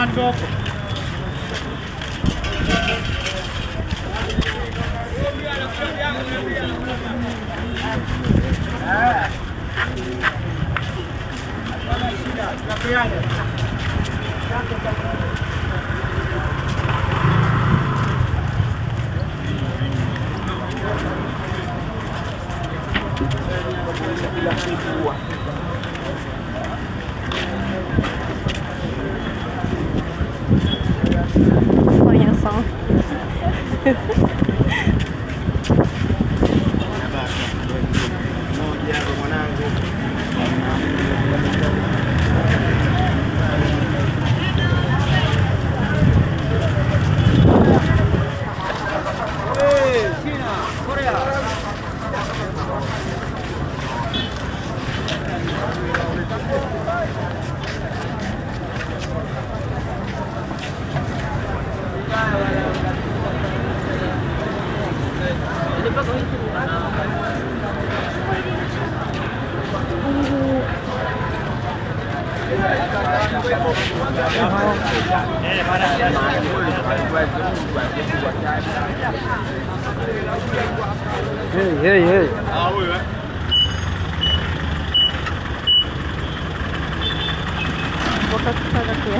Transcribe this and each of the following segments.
Sonhação. Hey. Vou passar daqui.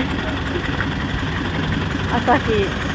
Essa aqui.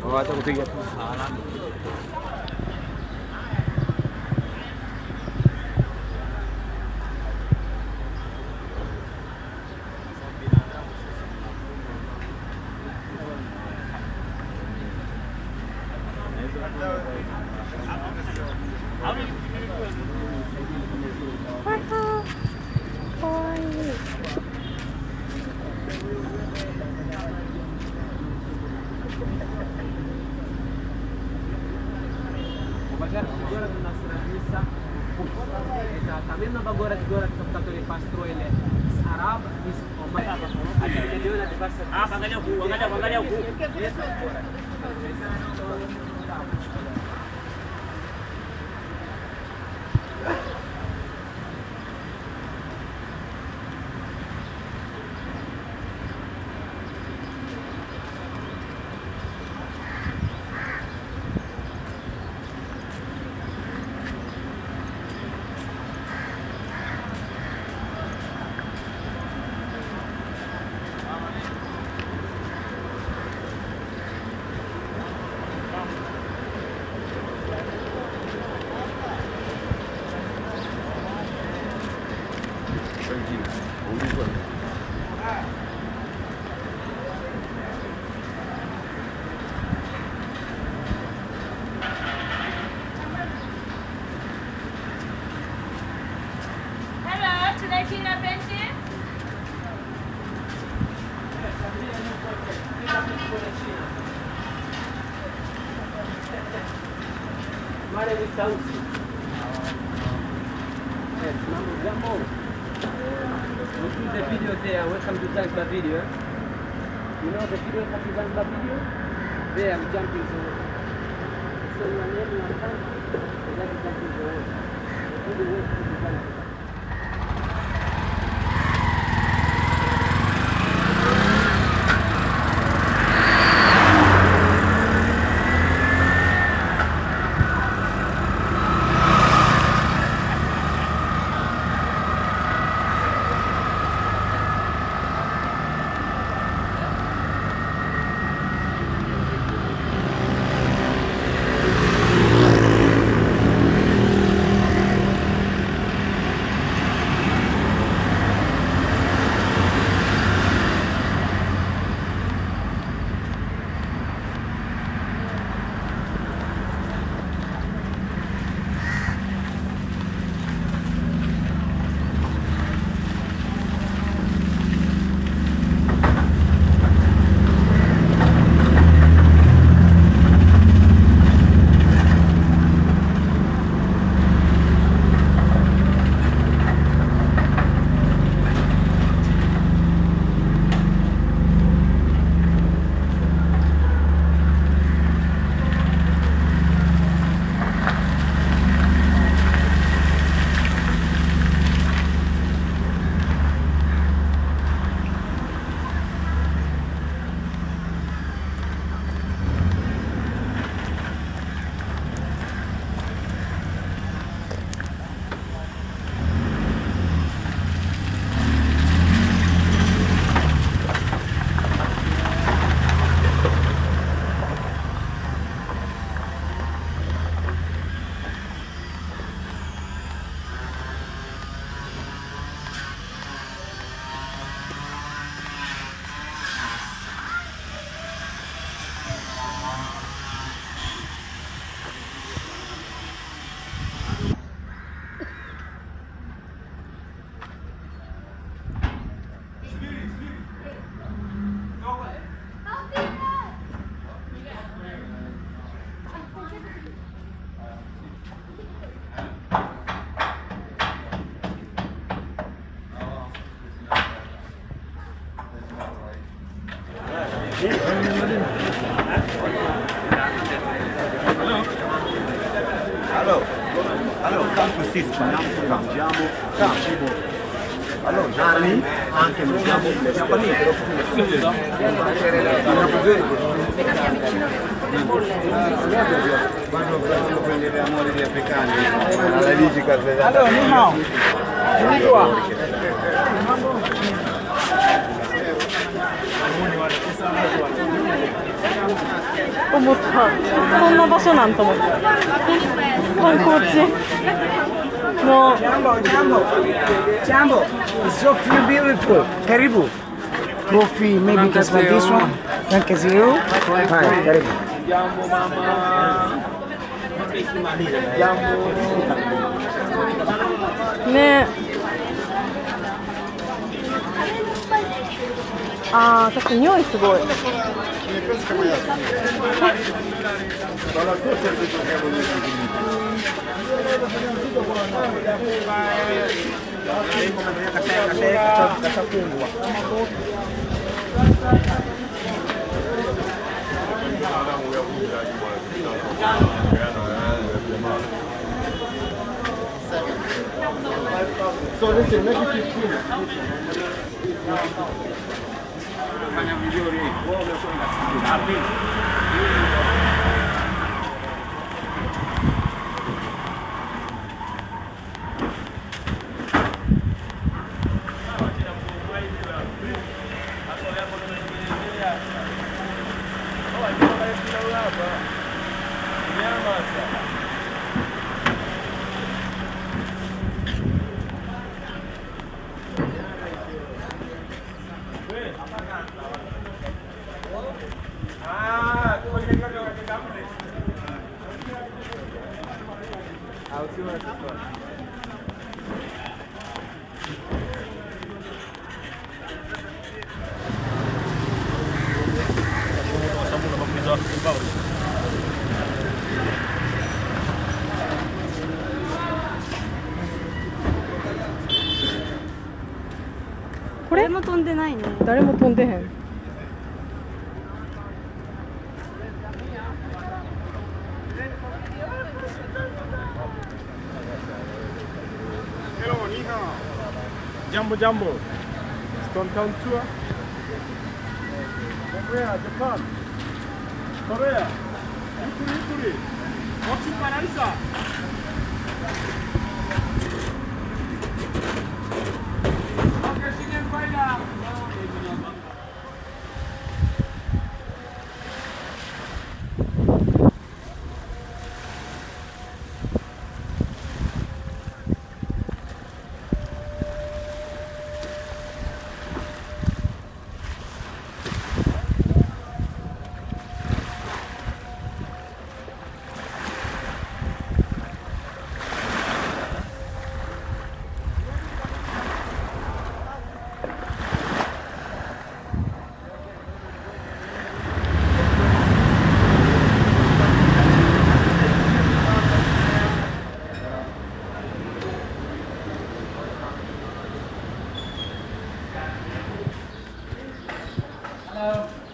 Wacha kupiga tu. Exatamente na bagora de agora que o computador pastrou ele Arab isso mas aquele deu na diversa bangalhau Mare distance. Yes, number Jambo. This is the video there. Welcome to Zanzibar video. You know the video of Zanzibar video? There I'm jumping so your name, your country. Allora, tanto sì, spariamo, mangiamo, cibo. Allora, armi, anche mangiamo, siamo lì. Quando prende le amore di africani, alla ligica, allora, no, vieni qua.思った。そんな場所なんと思った。観光地の Jambo, it's so beautiful. Karibu. Coffee, maybe just like this one. Thank you. Hi, Karibu. Jambo mama. Jambo. ね。ああ、確かに匂いすごい。So listen, make it 15. Fanya vizuri. Wewe unasonga.これ誰も飛んでないね。誰も飛んでへん。Jambo Jambo. Stone Town Tour. Korea, Japan. Korea. Yukuri. Waktu Paralisa. Oke, sini yang baiklah.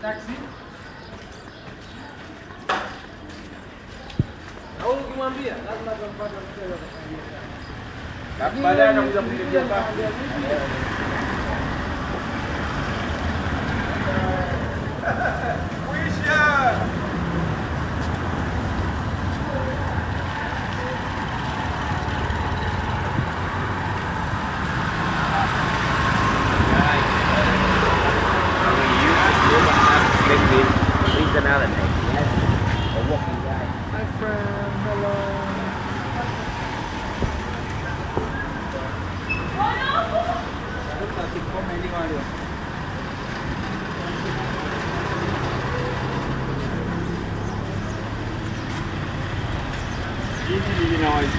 Taksi. Kau kumwambia lazima tumpate mteja kwa baadaye anakuja kupigia basi. Another name, yes? A walking guy. Hi friend, hello. Easy noise.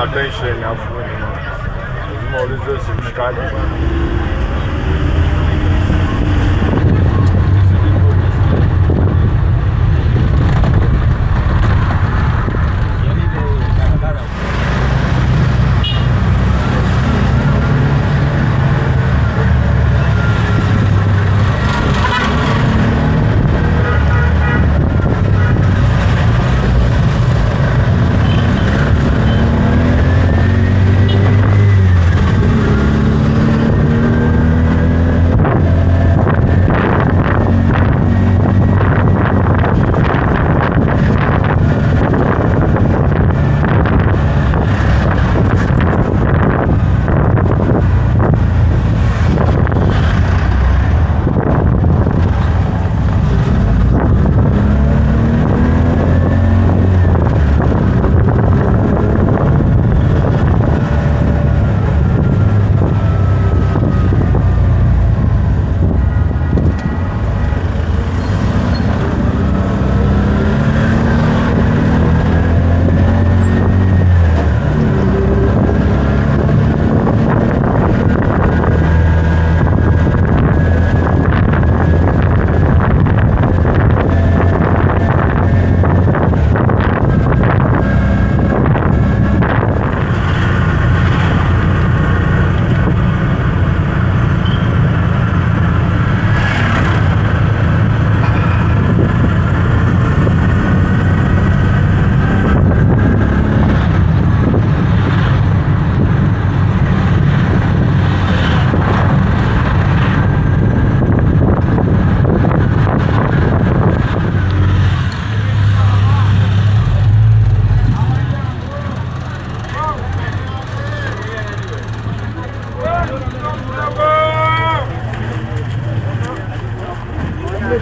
attention afu lazima ulize simshikaji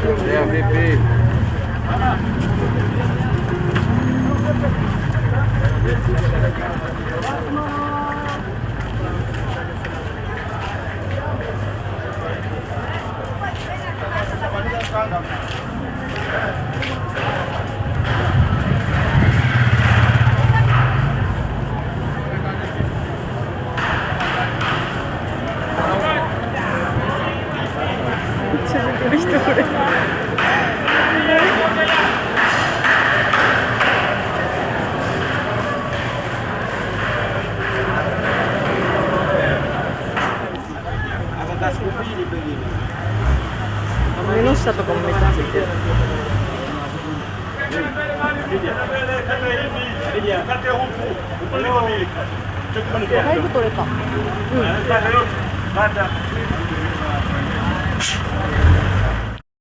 続ける人これ。目の下とかもめっちゃついてる。だいぶ取れた。うん。